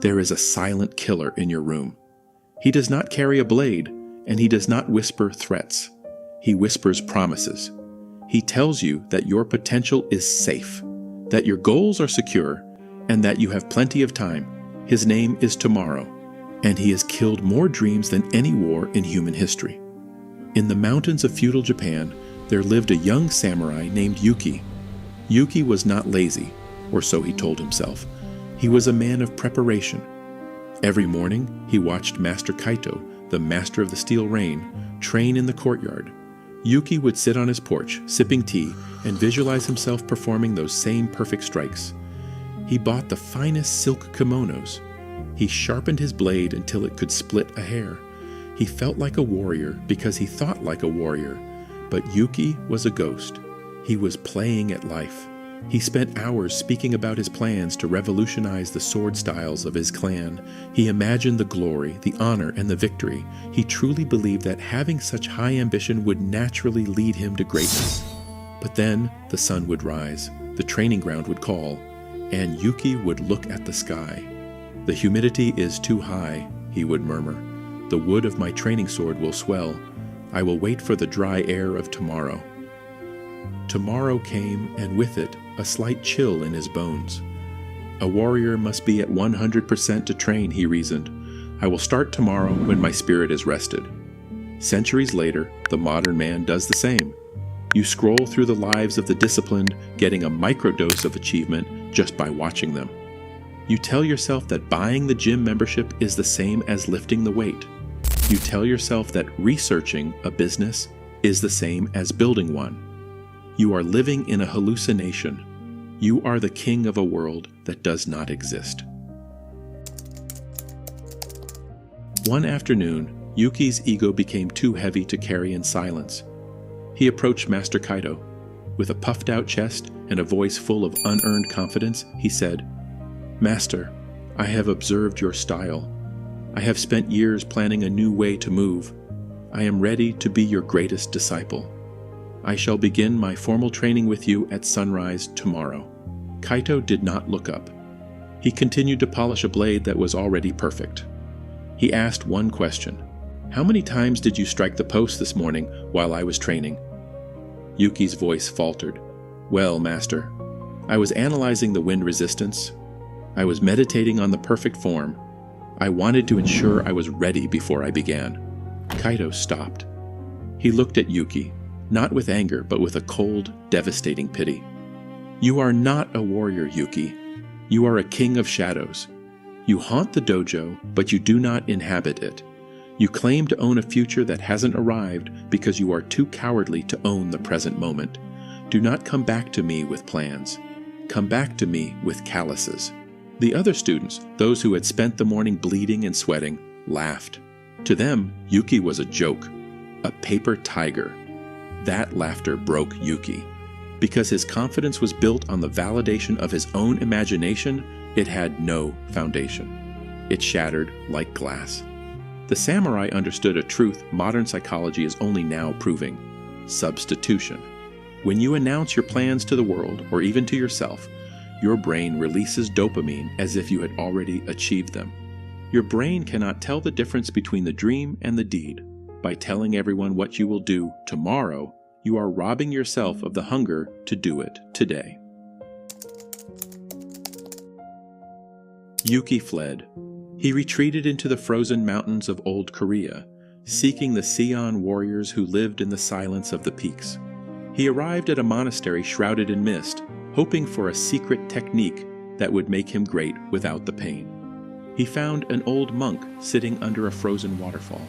There is a silent killer in your room. He does not carry a blade, and he does not whisper threats. He whispers promises. He tells you that your potential is safe, that your goals are secure, and that you have plenty of time. His name is Tomorrow, and he has killed more dreams than any war in human history. In the mountains of feudal Japan, there lived a young samurai named Yuki. Yuki was not lazy, or so he told himself. He was a man of preparation. Every morning, he watched Master Kaito, the master of the steel rain, train in the courtyard. Yuki would sit on his porch, sipping tea, and visualize himself performing those same perfect strikes. He bought the finest silk kimonos. He sharpened his blade until it could split a hair. He felt like a warrior because he thought like a warrior. But Yuki was a ghost. He was playing at life. He spent hours speaking about his plans to revolutionize the sword styles of his clan. He imagined the glory, the honor, and the victory. He truly believed that having such high ambition would naturally lead him to greatness. But then the sun would rise, the training ground would call, and Yuki would look at the sky. "The humidity is too high," he would murmur. "The wood of my training sword will swell. I will wait for the dry air of tomorrow." Tomorrow came, and with it, a slight chill in his bones. A warrior must be at 100% to train, he reasoned. I will start tomorrow when my spirit is rested. Centuries later, the modern man does the same. You scroll through the lives of the disciplined, getting a microdose of achievement just by watching them. You tell yourself that buying the gym membership is the same as lifting the weight. You tell yourself that researching a business is the same as building one. You are living in a hallucination. You are the king of a world that does not exist. One afternoon, Yuki's ego became too heavy to carry in silence. He approached Master Kaito. With a puffed-out chest and a voice full of unearned confidence, he said, "Master, I have observed your style. I have spent years planning a new way to move. I am ready to be your greatest disciple. I shall begin my formal training with you at sunrise tomorrow." Kaito did not look up. He continued to polish a blade that was already perfect. He asked one question. "How many times did you strike the post this morning while I was training?" Yuki's voice faltered. "Well, Master, I was analyzing the wind resistance. I was meditating on the perfect form. I wanted to ensure I was ready before I began." Kaito stopped. He looked at Yuki, not with anger, but with a cold, devastating pity. "You are not a warrior, Yuki. You are a king of shadows. You haunt the dojo, but you do not inhabit it. You claim to own a future that hasn't arrived because you are too cowardly to own the present moment. Do not come back to me with plans. Come back to me with calluses." The other students, those who had spent the morning bleeding and sweating, laughed. To them, Yuki was a joke, a paper tiger. That laughter broke Yuki. Because his confidence was built on the validation of his own imagination, it had no foundation. It shattered like glass. The samurai understood a truth modern psychology is only now proving: substitution. When you announce your plans to the world, or even to yourself, your brain releases dopamine as if you had already achieved them. Your brain cannot tell the difference between the dream and the deed. By telling everyone what you will do tomorrow, you are robbing yourself of the hunger to do it today. Yuki fled. He retreated into the frozen mountains of old Korea, seeking the Seion warriors who lived in the silence of the peaks. He arrived at a monastery shrouded in mist, hoping for a secret technique that would make him great without the pain. He found an old monk sitting under a frozen waterfall.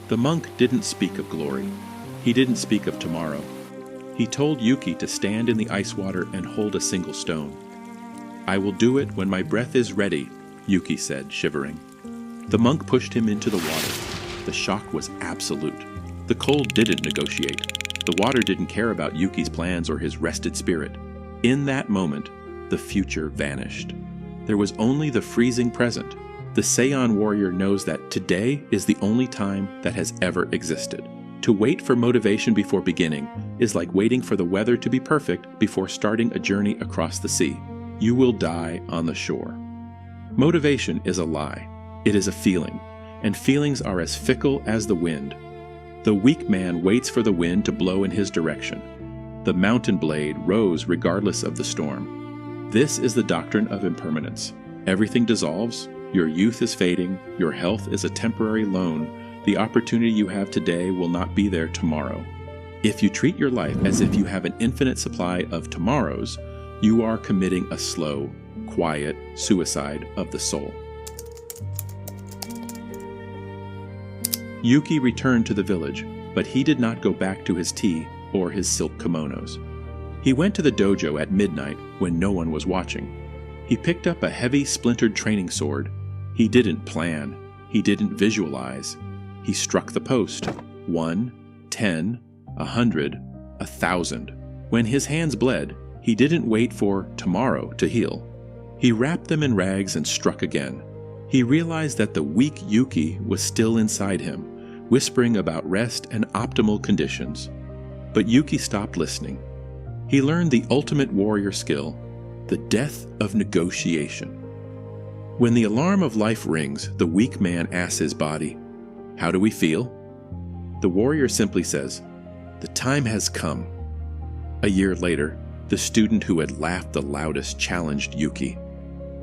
The monk didn't speak of glory. He didn't speak of tomorrow. He told Yuki to stand in the ice water and hold a single stone. "I will do it when my breath is ready," Yuki said, shivering. The monk pushed him into the water. The shock was absolute. The cold didn't negotiate. The water didn't care about Yuki's plans or his rested spirit. In that moment, the future vanished. There was only the freezing present. The Seion warrior knows that today is the only time that has ever existed. To wait for motivation before beginning is like waiting for the weather to be perfect before starting a journey across the sea. You will die on the shore. Motivation is a lie. It is a feeling, and feelings are as fickle as the wind. The weak man waits for the wind to blow in his direction. The mountain blade rose regardless of the storm. This is the doctrine of impermanence. Everything dissolves, your youth is fading, your health is a temporary loan. The opportunity you have today will not be there tomorrow. If you treat your life as if you have an infinite supply of tomorrows, you are committing a slow, quiet suicide of the soul. Yuki returned to the village, but he did not go back to his tea or his silk kimonos. He went to the dojo at midnight when no one was watching. He picked up a heavy, splintered training sword. He didn't plan. He didn't visualize. He struck the post. 1, 10, 100, 1,000. When his hands bled, he didn't wait for tomorrow to heal. He wrapped them in rags and struck again. He realized that the weak Yuki was still inside him, whispering about rest and optimal conditions. But Yuki stopped listening. He learned the ultimate warrior skill, the death of negotiation. When the alarm of life rings, the weak man asks his body, "How do we feel?" The warrior simply says, "The time has come." A year later, the student who had laughed the loudest challenged Yuki.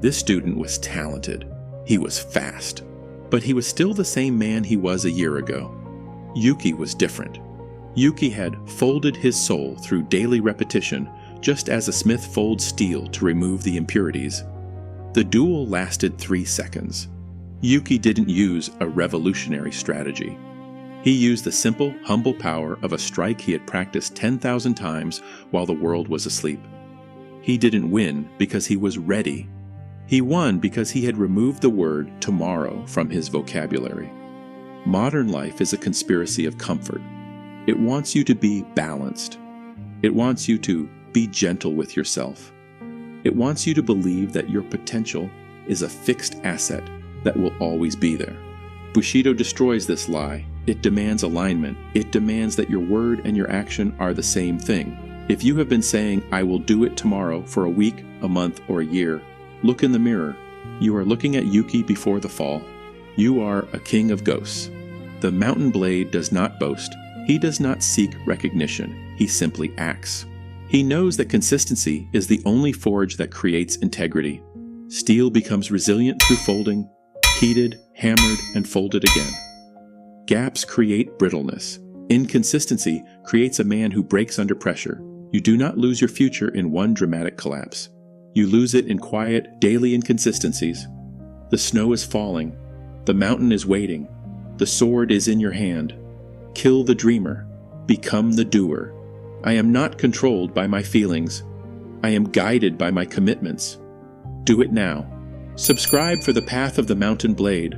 This student was talented. He was fast. But he was still the same man he was a year ago. Yuki was different. Yuki had folded his soul through daily repetition, just as a smith folds steel to remove the impurities. The duel lasted 3 seconds. Yuki didn't use a revolutionary strategy. He used the simple, humble power of a strike he had practiced 10,000 times while the world was asleep. He didn't win because he was ready. He won because he had removed the word tomorrow from his vocabulary. Modern life is a conspiracy of comfort. It wants you to be balanced. It wants you to be gentle with yourself. It wants you to believe that your potential is a fixed asset that will always be there. Bushido destroys this lie. It demands alignment. It demands that your word and your action are the same thing. If you have been saying, "I will do it tomorrow" for a week, a month, or a year, look in the mirror. You are looking at Yuki before the fall. You are a king of ghosts. The mountain blade does not boast. He does not seek recognition. He simply acts. He knows that consistency is the only forge that creates integrity. Steel becomes resilient through folding, heated, hammered, and folded again. Gaps create brittleness. Inconsistency creates a man who breaks under pressure. You do not lose your future in one dramatic collapse. You lose it in quiet, daily inconsistencies. The snow is falling. The mountain is waiting. The sword is in your hand. Kill the dreamer. Become the doer. I am not controlled by my feelings. I am guided by my commitments. Do it now. Subscribe for the Path of the Mountain Blade.